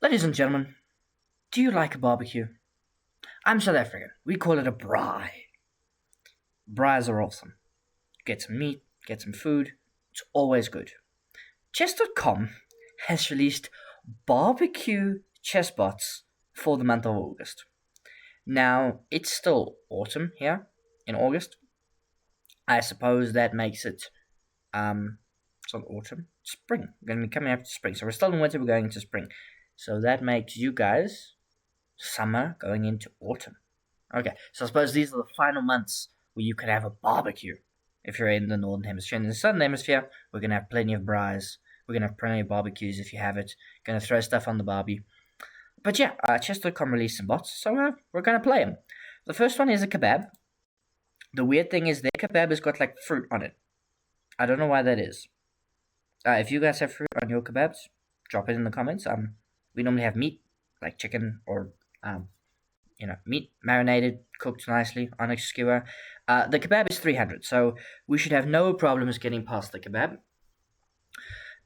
Ladies and gentlemen, do you like a barbecue? I'm South African. We call it a braai. Braais are awesome. Get some meat, get some food. It's always good. Chess.com has released barbecue chess bots for the month of August. Now, it's still autumn here in August. I suppose that makes it, it's not autumn, spring. We're going to be coming up to spring. So we're still in winter, we're going into spring. So that makes you guys summer going into autumn. Okay, so I suppose these are the final months where you can have a barbecue. If you're in the northern hemisphere, in the southern hemisphere, we're gonna have plenty of braais. We're gonna have plenty of barbecues if you have it. Gonna throw stuff on the barbie. But yeah, Chess.com released some bots, so we're gonna play them. The first one is a kebab. The weird thing is their kebab has got like fruit on it. I don't know why that is. If you guys have fruit on your kebabs, drop it in the comments. We normally have meat, like chicken or meat marinated, cooked nicely on a skewer. The kebab is 300, so we should have no problems getting past the kebab.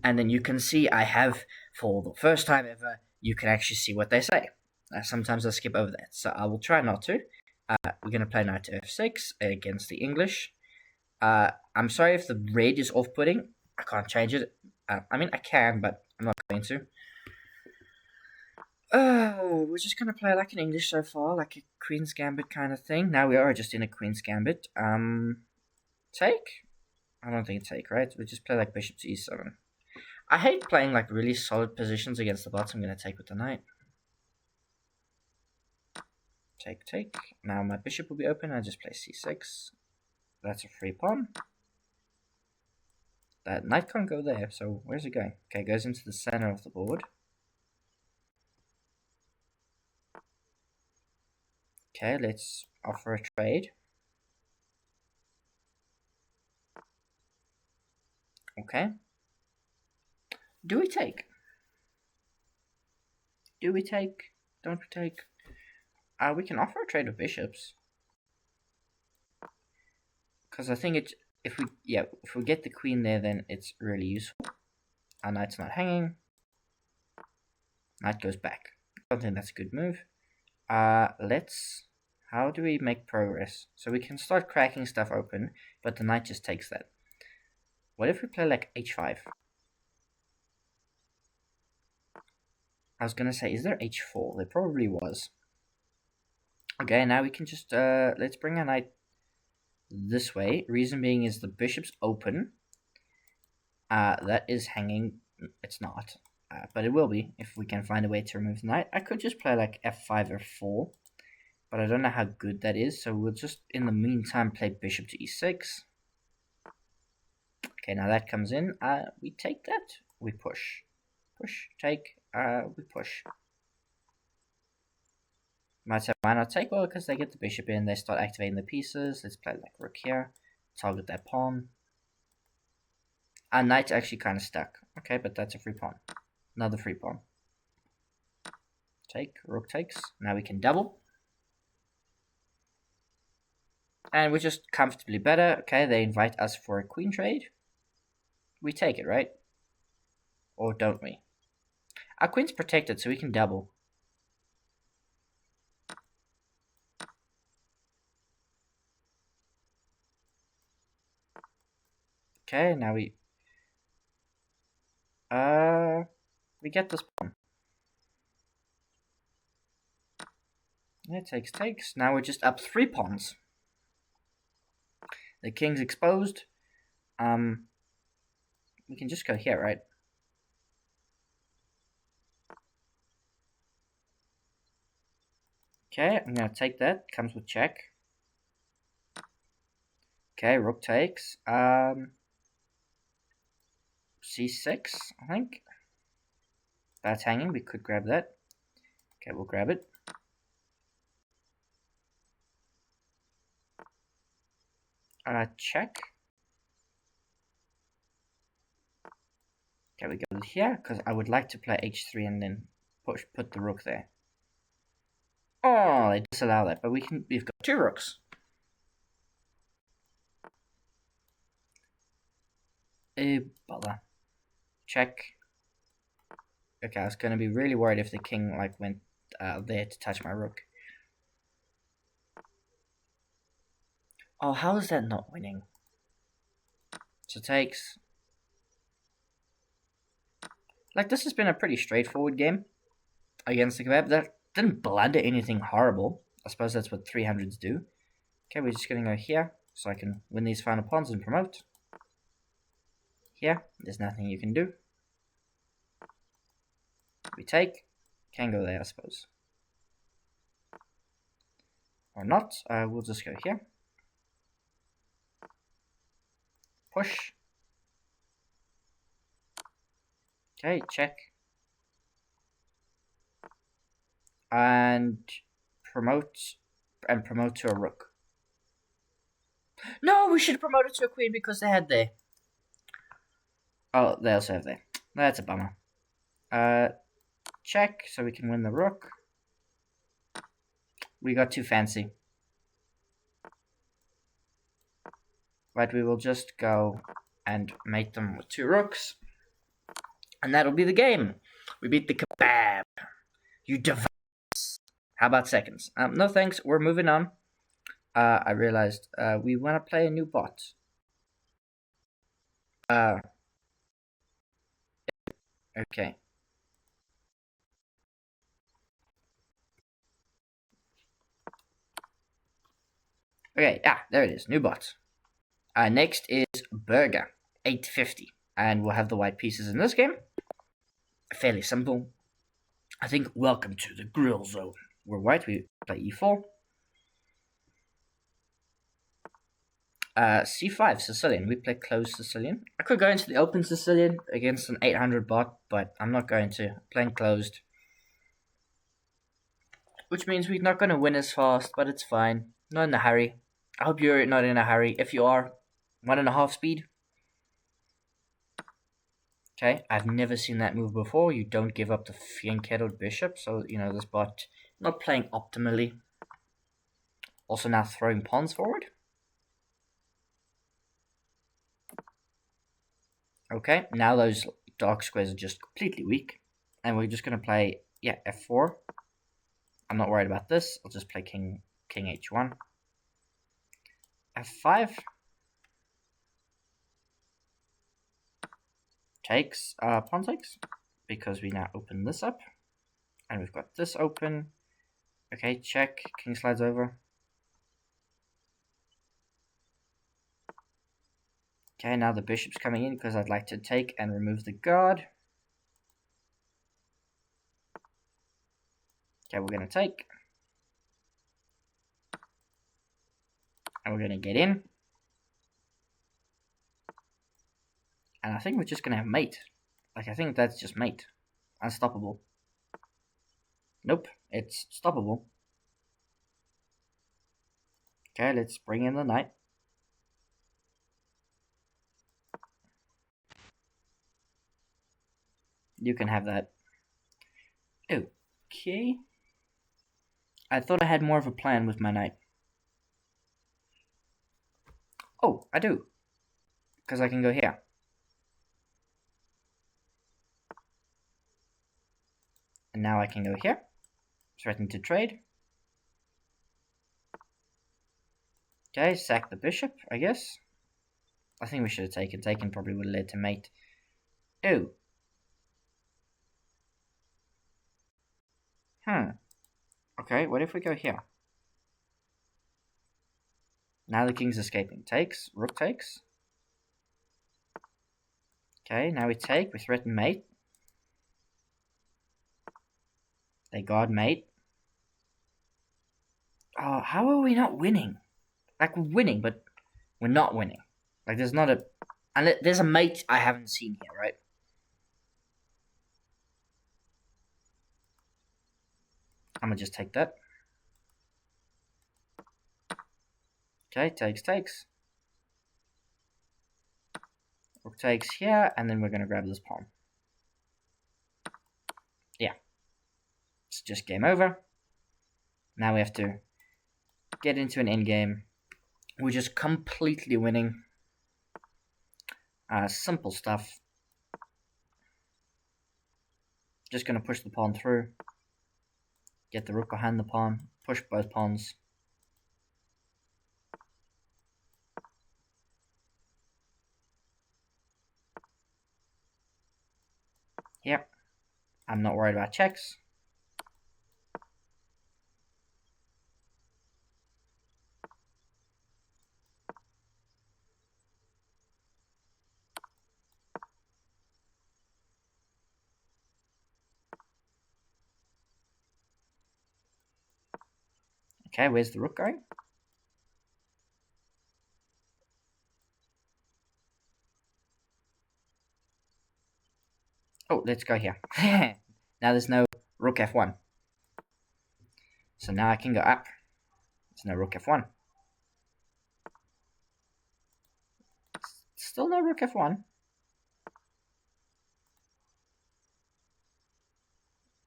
And then you can see I have, for the first time ever, you can actually see what they say. Sometimes I skip over that, so I will try not to. We're going to play knight to f6 against the English. I'm sorry if the red is off-putting. I can't change it. I mean, I can, but I'm not going to. Oh, we're just gonna play like an English so far, like a Queen's Gambit kind of thing. Now we are just in a Queen's Gambit. Take? I don't think take, right? We just play like Bishop to E7. I hate playing like really solid positions against the bots. I'm gonna take with the knight. Take, take. Now my bishop will be open. I just play C6. That's a free pawn. That knight can't go there, so where's it going? Okay, it goes into the center of the board. Okay, let's offer a trade. Okay. Do we take? Do we take? Don't we take? We can offer a trade of bishops. Because I think it's, if we get the queen there, then it's really useful. Our knight's not hanging. Knight goes back. I don't think that's a good move. How do we make progress? So we can start cracking stuff open, but the knight just takes that. What if we play like h5? I was gonna say, is there h4? There probably was. Okay, now we can just, let's bring our knight this way. Reason being is the bishop's open. That is hanging. It's not. But it will be if we can find a way to remove the knight. I could just play like f5 or 4, but I don't know how good that is, so we'll just, in the meantime, play bishop to e6. Okay, now that comes in. We take that. We push. Push, take, we push. Might say, why not take? Well, because they get the bishop in, they start activating the pieces. Let's play like rook here. Target that pawn. Our knight's actually kind of stuck. Okay, but that's a free pawn. Another free pawn. Take, rook takes. Now we can double. And we're just comfortably better. Okay, they invite us for a queen trade. We take it, right? Or don't we? Our queen's protected, so we can double. Okay, now we get this pawn. Yeah, takes. Now we're just up 3 pawns. The king's exposed. We can just go here, right? Okay, I'm gonna take that. Comes with check. Okay, rook takes. C6, I think. That's hanging. We could grab that. Okay, we'll grab it. Check. Okay, we go here because I would like to play h3 and then put the rook there. Oh, they disallow that, but we've got 2 rooks. Bother. Check. Okay, I was going to be really worried if the king like went there to touch my rook. Oh, how is that not winning? So takes. Like, this has been a pretty straightforward game against the Kebab. That didn't blunder anything horrible. I suppose that's what 300s do. Okay, we're just going to go here so I can win these final pawns and promote. Here, there's nothing you can do. We take. Can go there, I suppose. Or not. We'll just go here. Push. Okay, check. And promote to a rook. No, we should promote it to a queen because they had there. Oh, they also have there. That's a bummer. Check so we can win the rook. We got too fancy. But we will just go and mate them with 2 rooks. And that'll be the game. We beat the Kebab. You device. How about seconds? No thanks, we're moving on. I realized we want to play a new bot. Okay. Okay, there it is, new bot. Next is Burger, 850. And we'll have the white pieces in this game. Fairly simple. I think welcome to the grill zone. We're white, we play e4. C5, Sicilian. We play closed Sicilian. I could go into the open Sicilian against an 800 bot, but I'm not going to. Playing closed. Which means we're not going to win as fast, but it's fine. Not in a hurry. I hope you're not in a hurry. If you are, 1.5 speed. Okay, I've never seen that move before. You don't give up the fianchettoed bishop, so, you know, this bot not playing optimally. Also now throwing pawns forward. Okay, now those dark squares are just completely weak. And we're just going to play, f4. I'm not worried about this. I'll just play king h1. f5. Takes, pawn takes. Because we now open this up. And we've got this open. Okay, check. King slides over. Okay, now the bishop's coming in because I'd like to take and remove the guard. Okay, we're going to take. And we're going to get in. And I think we're just going to have mate. Like, I think that's just mate. Unstoppable. Nope, it's stoppable. Okay, let's bring in the knight. You can have that. Okay. I thought I had more of a plan with my knight. Oh, I do. Because I can go here. And now I can go here. Threaten to trade. Okay, sack the bishop, I guess. I think we should have taken. Taken probably would have led to mate. Oh. Okay, what if we go here? Now the king's escaping. Takes. Rook takes. Okay, now we take. We threaten mate. They guard mate. Oh, how are we not winning? Like, we're winning, but we're not winning. Like, there's not a... And there's a mate I haven't seen here, right? I'm gonna just take that. Okay, takes. Rook takes here, and then we're gonna grab this pawn. Yeah. It's just game over. Now we have to get into an endgame. We're just completely winning. Simple stuff. Just going to push the pawn through. Get the rook behind the pawn. Push both pawns. Yep. I'm not worried about checks. Okay, where's the rook going? Oh, let's go here. Now there's no rook f1. So now I can go up. There's no rook f1. Still no rook f1.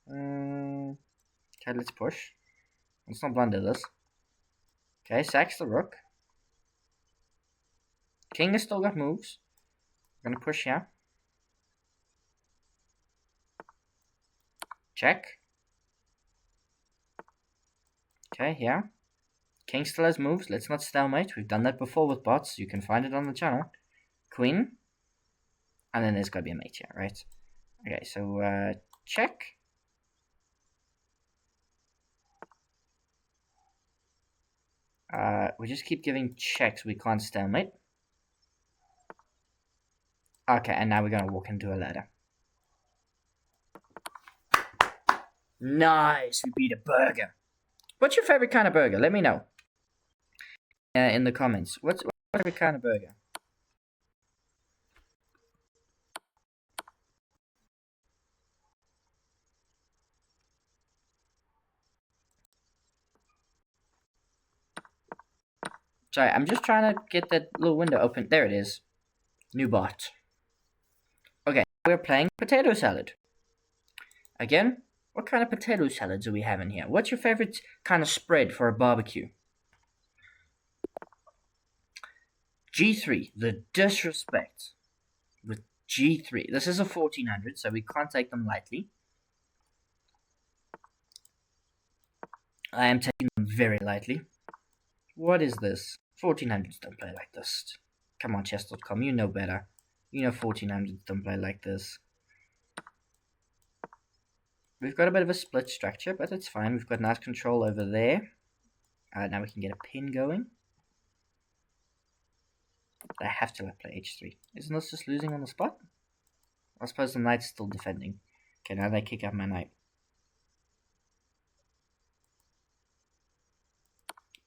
Okay, let's push. Let's not blunder this. Okay, sacks the rook. King has still got moves. I'm gonna push here. Check. Okay, here. King still has moves. Let's not stalemate. We've done that before with bots. You can find it on the channel. Queen. And then there's gotta be a mate here, right? Okay, so check. We just keep giving checks. We can't stalemate. Okay, and now we're gonna walk into a ladder. Nice, we beat a burger. What's your favorite kind of burger? Let me know. In the comments. What's your favorite kind of burger? Sorry, I'm just trying to get that little window open. There it is. New bot. Okay, we're playing potato salad. Again, what kind of potato salad do we have in here? What's your favorite kind of spread for a barbecue? G3, the disrespect with G3. This is a 1400, so we can't take them lightly. I am taking them very lightly. What is this? 1400s don't play like this. Come on, Chess.com, you know better. You know 1400s don't play like this. We've got a bit of a split structure, but it's fine. We've got nice control over there. Now we can get a pin going. I have to play h3. Isn't this just losing on the spot? I suppose the knight's still defending. Okay, now they kick out my knight.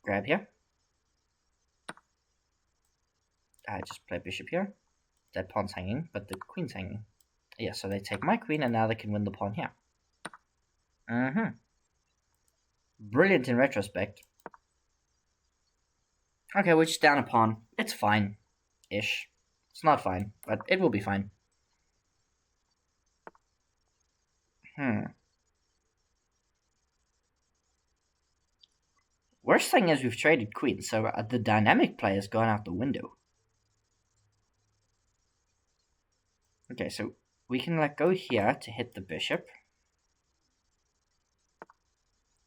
Grab here. I just play bishop here. That pawn's hanging, but the queen's hanging. Yeah, so they take my queen, and now they can win the pawn here. Brilliant in retrospect. Okay, we're just down a pawn. It's fine-ish. It's not fine, but it will be fine. Worst thing is we've traded queens, so the dynamic play has gone out the window. Okay, so we can go here to hit the bishop.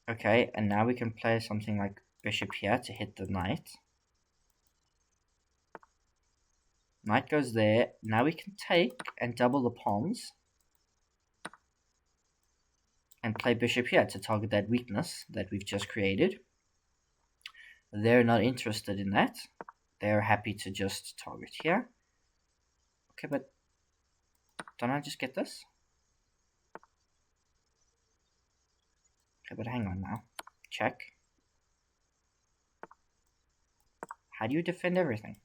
Okay, and now we can play something like bishop here to hit the knight. Knight goes there. Now we can take and double the pawns. And play bishop here to target that weakness that we've just created. They're not interested in that. They're happy to just target here. Okay, but don't I just get this? Okay, but hang on now. Check. How do you defend everything?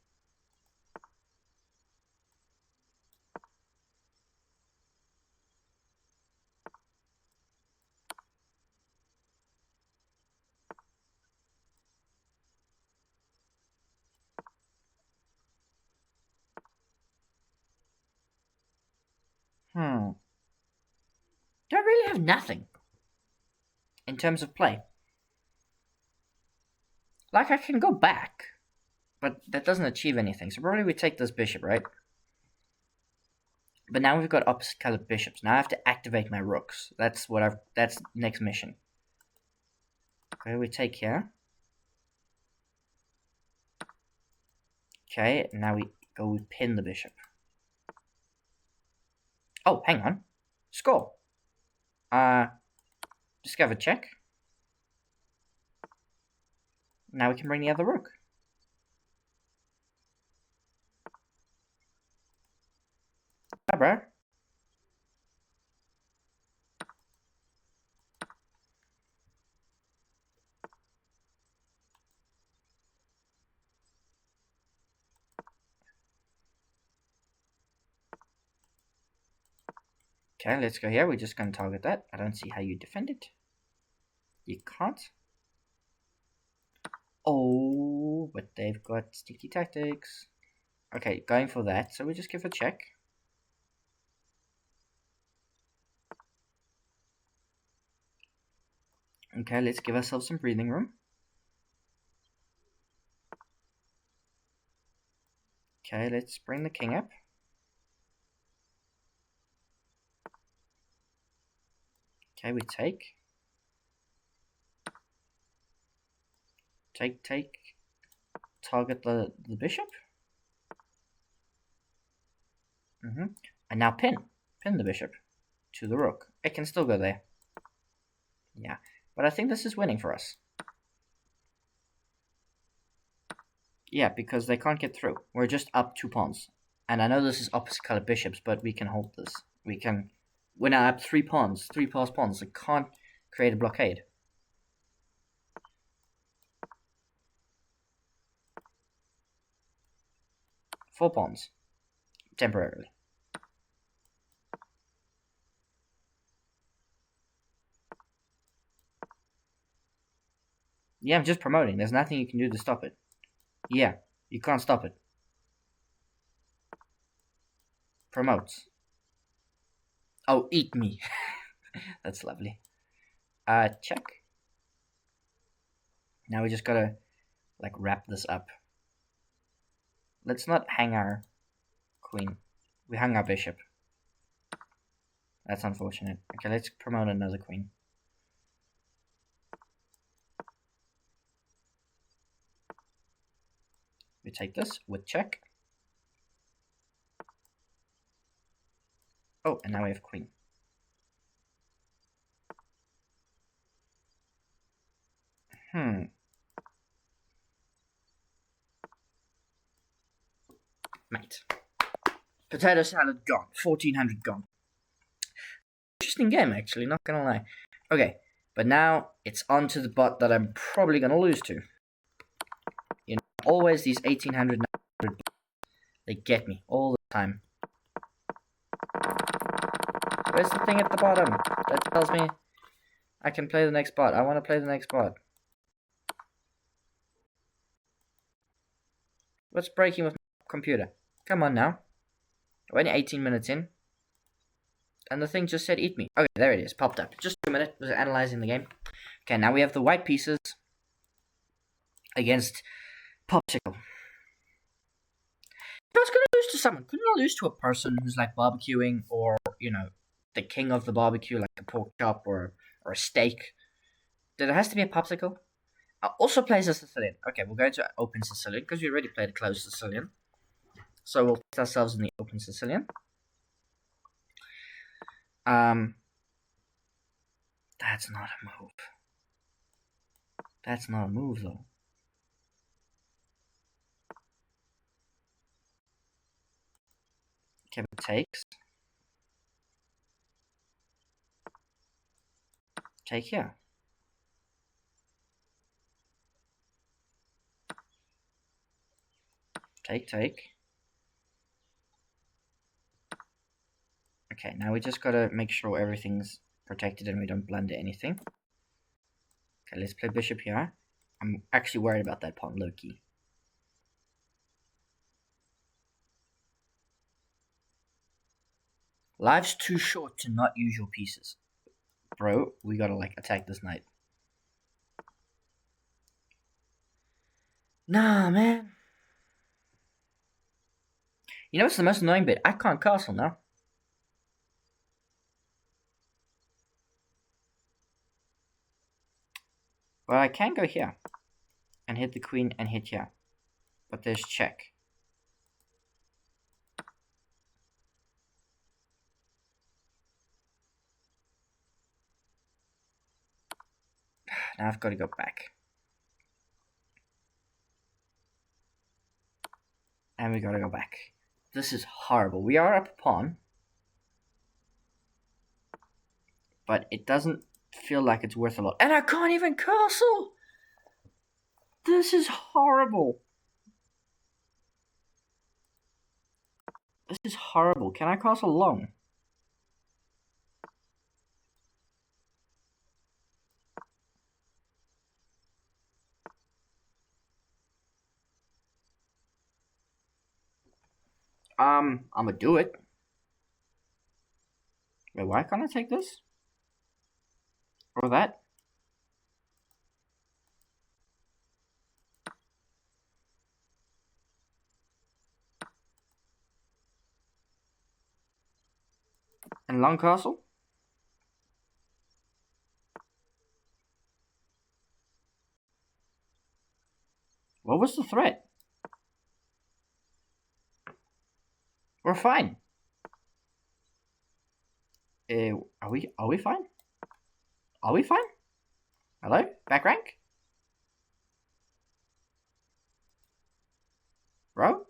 Do I really have nothing in terms of play? Like, I can go back, but that doesn't achieve anything. So probably we take this bishop, right? But now we've got opposite colored bishops. Now I have to activate my rooks. That's next mission. Okay, we take here. Okay, now we pin the bishop. Oh, hang on. Score. Discover check. Now we can bring the other rook. Hi, bro. Okay, let's go here. We're just going to target that. I don't see how you defend it. You can't. Oh, but they've got sneaky tactics. Okay, going for that. So we just give a check. Okay, let's give ourselves some breathing room. Okay, let's bring the king up. Okay, we take. Take. Target the bishop. And now pin the bishop to the rook. It can still go there. Yeah, but I think this is winning for us. Yeah, because they can't get through. We're just up 2 pawns. And I know this is opposite colored bishops, but we can hold this. We're now up 3 pawns, 3 passed pawns. It can't create a blockade. Four pawns. Temporarily. Yeah, I'm just promoting. There's nothing you can do to stop it. Yeah, you can't stop it. Promotes. Oh, eat me. That's lovely. Check. Now we just gotta, like, wrap this up. Let's not hang our queen. We hung our bishop. That's unfortunate. Okay, let's promote another queen. We take this with check. Oh, and now we have queen. Mate. Potato salad gone. 1400 gone. Interesting game, actually, not gonna lie. Okay, but now it's on to the bot that I'm probably gonna lose to. You know, always these 1800, 900 they get me all the time. Where's the thing at the bottom that tells me I can play the next bot? I want to play the next bot. What's breaking with my computer? Come on now. We're only 18 minutes in. And the thing just said eat me. Okay, there it is. Popped up. Just a minute. Was analyzing the game. Okay, now we have the white pieces against Popsicle. I was going to lose to someone. Couldn't I lose to a person who's like barbecuing or, you know, the king of the barbecue, like a pork chop or a steak? There has to be a Popsicle. Also plays a Sicilian. Okay, we'll go to open Sicilian because we already played a closed Sicilian. So we'll put ourselves in the open Sicilian. That's not a move. That's not a move, though. Kebab takes. Take here. Take. Okay, now we just gotta make sure everything's protected and we don't blunder anything. Okay, let's play bishop here. I'm actually worried about that pawn, low-key. Life's too short to not use your pieces. Bro, we gotta, like, attack this knight. Nah, man. You know what's the most annoying bit? I can't castle now. Well, I can go here and hit the queen and hit here. But there's check. Now I've got to go back. And we got to go back. This is horrible. We are up a pawn. But it doesn't feel like it's worth a lot. And I can't even castle! This is horrible. This is horrible. Can I castle long? I'm gonna do it. Wait, why can't I take this? Or that? And long castle? What was the threat? We're fine. Are we fine? Are we fine? Hello? Back rank? Bro?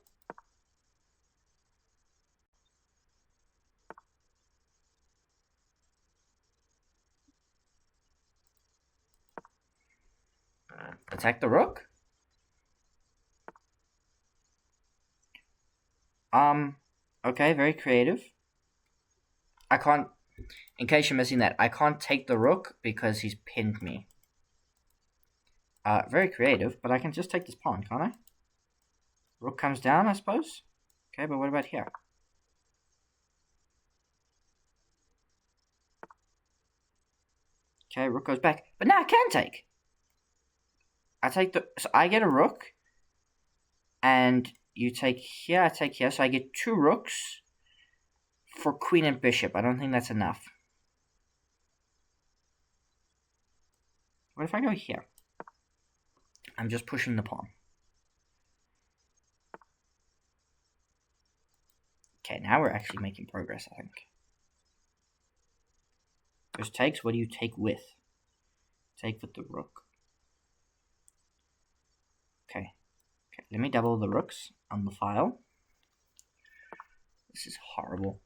Attack the rook? Okay, very creative. I can't, in case you're missing that, I can't take the rook because he's pinned me. Very creative, but I can just take this pawn, can't I? Rook comes down, I suppose? Okay, but what about here? Okay, rook goes back. But now I can take! So I get a rook, and you take here, I take here, so I get 2 rooks for queen and bishop. I don't think that's enough. What if I go here? I'm just pushing the pawn. Okay, now we're actually making progress, I think. First takes, what do you take with? Take with the rook. Okay, let me double the rooks on the file. This is horrible.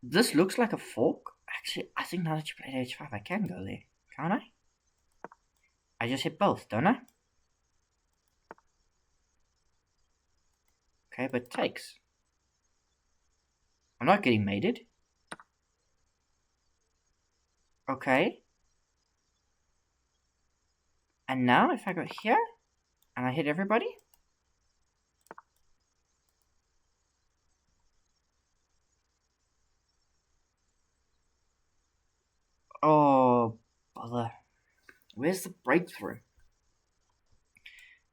This looks like a fork. Actually, I think now that you played h5, I can go there. Can't I? I just hit both, don't I? Okay, but takes. I'm not getting mated. Okay. And now, if I go here, and I hit everybody. Oh, bother. Where's the breakthrough?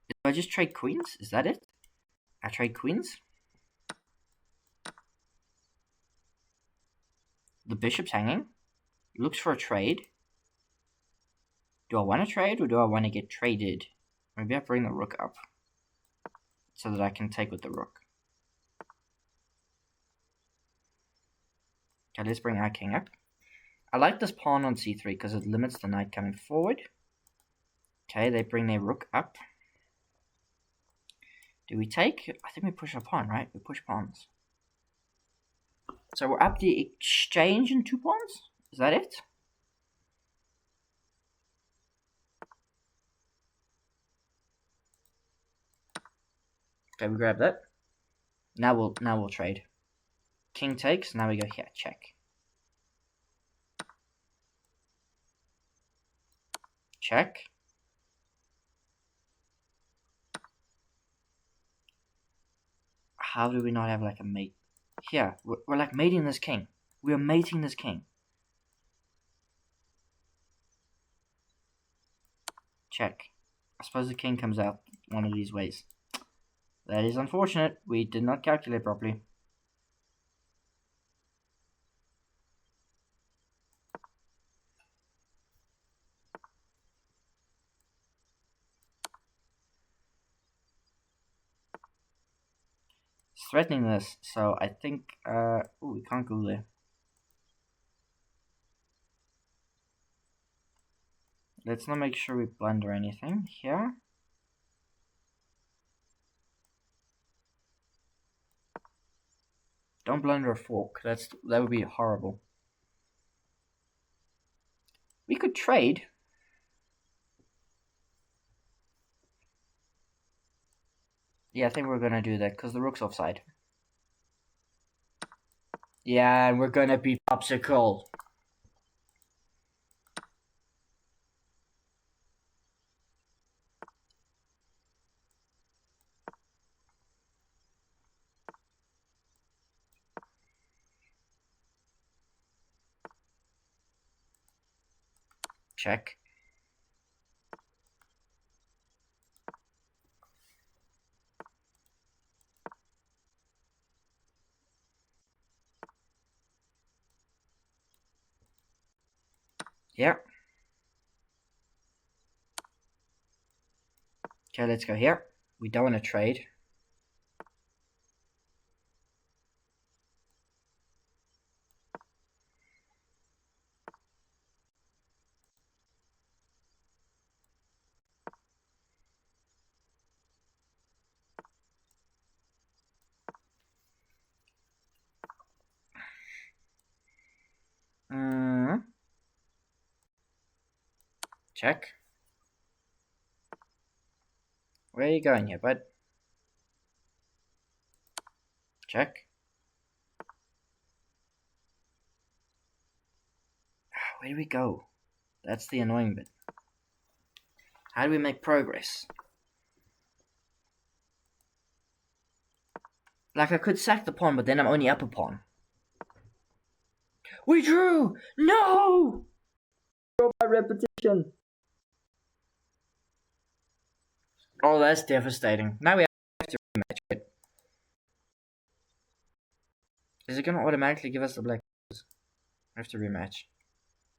Do I just trade queens? Is that it? I trade queens? The bishop's hanging. Looks for a trade. Do I want to trade or do I want to get traded? Maybe I bring the rook up so that I can take with the rook. Okay, let's bring our king up. I like this pawn on c3 because it limits the knight coming forward. Okay, they bring their rook up. Do we take? I think we push a pawn, right? We push pawns. So we're up the exchange in 2 pawns? Is that it? Okay, we grab that. Now we'll trade. King takes, now we go here, check. Check. How do we not have like a mate? Here, we're like mating this king. We are mating this king. Check. I suppose the king comes out one of these ways. That is unfortunate. We did not calculate properly. threatening this, so I think, oh, we can't go there. Let's not make sure we blunder anything here. Don't blunder a fork. That would be horrible. We could trade. Yeah, I think we're gonna do that because the rook's offside. Yeah, and we're gonna be Popsicle. Check. Yeah. Okay, let's go here. We don't want to trade. Check. Where are you going here, bud? Check. Where do we go? That's the annoying bit. How do we make progress? Like, I could sack the pawn, but then I'm only up a pawn. We drew! No! By repetition. Oh, that's devastating. Now we have to rematch it. Is it going to automatically give us the black? I have to rematch.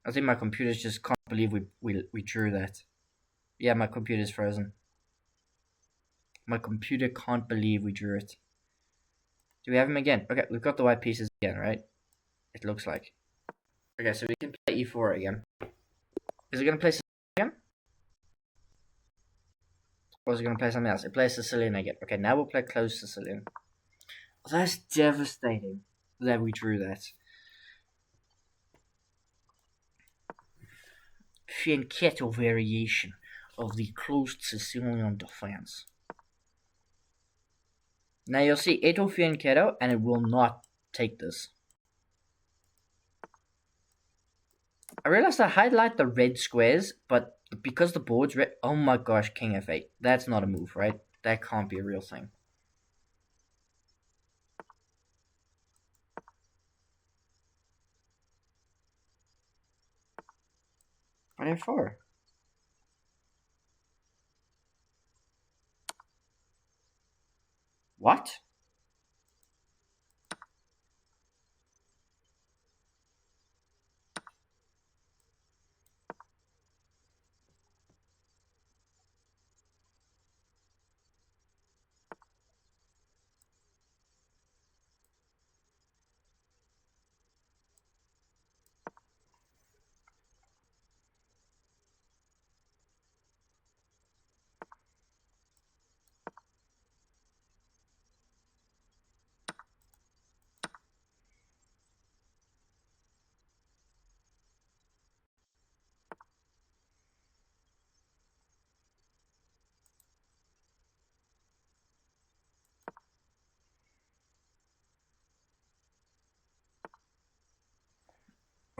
I think my computers just can't believe we drew that. Yeah, my computer's frozen. My computer can't believe we drew it. Do we have him again? Okay, we've got the white pieces again, right? It looks like. Okay, so we can play e4 again. Is it going to play Sicilian again? Or is it going to play something else? It plays Sicilian again. Okay, now we'll play closed Sicilian. Oh, that's devastating that we drew that. Fianchetto variation of the closed Sicilian defense. Now you'll see Eto Fianchetto, and it will not take this. I realized I highlight the red squares, but because the board's red, oh my gosh, King F8. That's not a move, right? That can't be a real thing. What F4? What?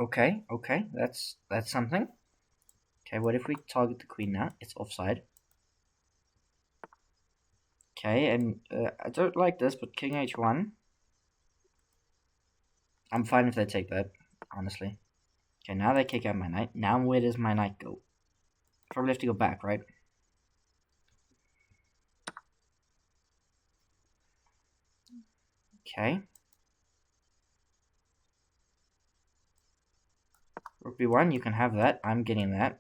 Okay, that's something. Okay, what if we target the queen now? It's offside. Okay, and I don't like this, but King H1. I'm fine if they take that, honestly. Okay, now they kick out my knight. Now where does my knight go? Probably have to go back, right? Okay. Rook B1, you can have that. I'm getting that.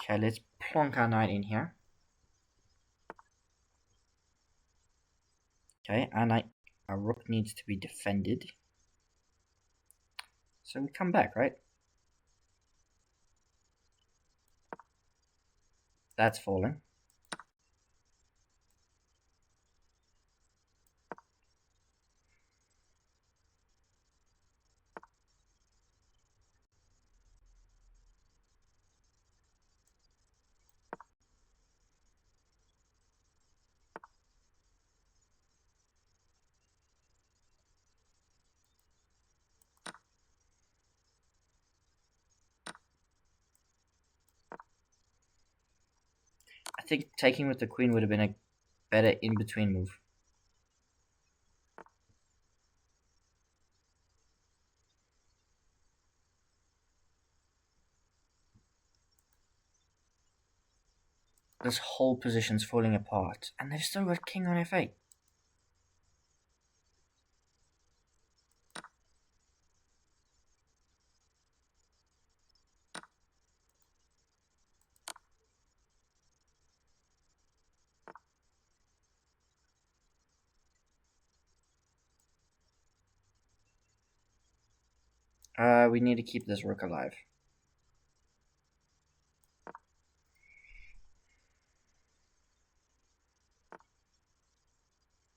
Okay, let's plonk our knight in here. Okay, our rook needs to be defended. So we come back, right? That's falling. I think taking with the queen would have been a better in-between move. This whole position's falling apart, and they've still got king on f8. We need to keep this rook alive.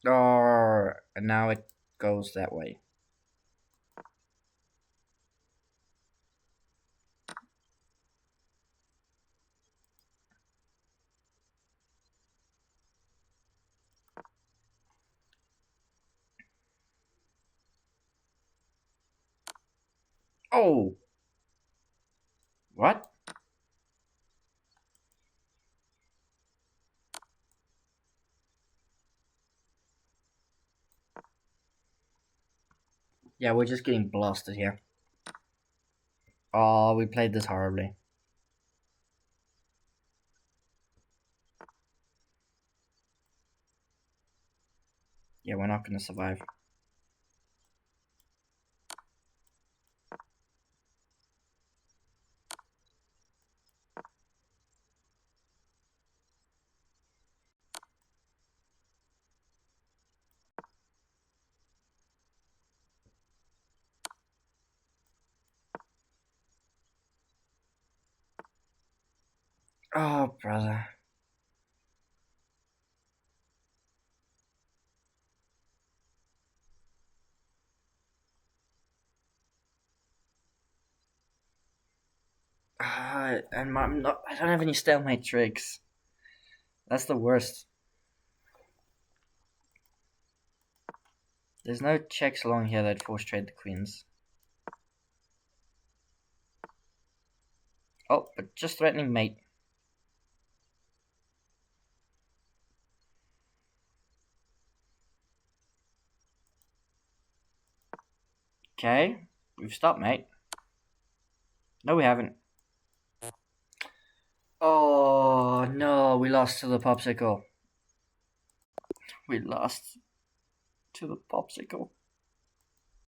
Oh, and now it goes that way. Oh! What? Yeah, we're just getting blasted here. Oh, we played this horribly. Yeah, we're not going to survive. Oh, brother. And I don't have any stalemate tricks. That's the worst. There's no checks along here that force trade the queens. Oh, but just threatening mate. Okay, we've stopped mate. No, we haven't. Oh, no, we lost to the Popsicle. We lost to the Popsicle.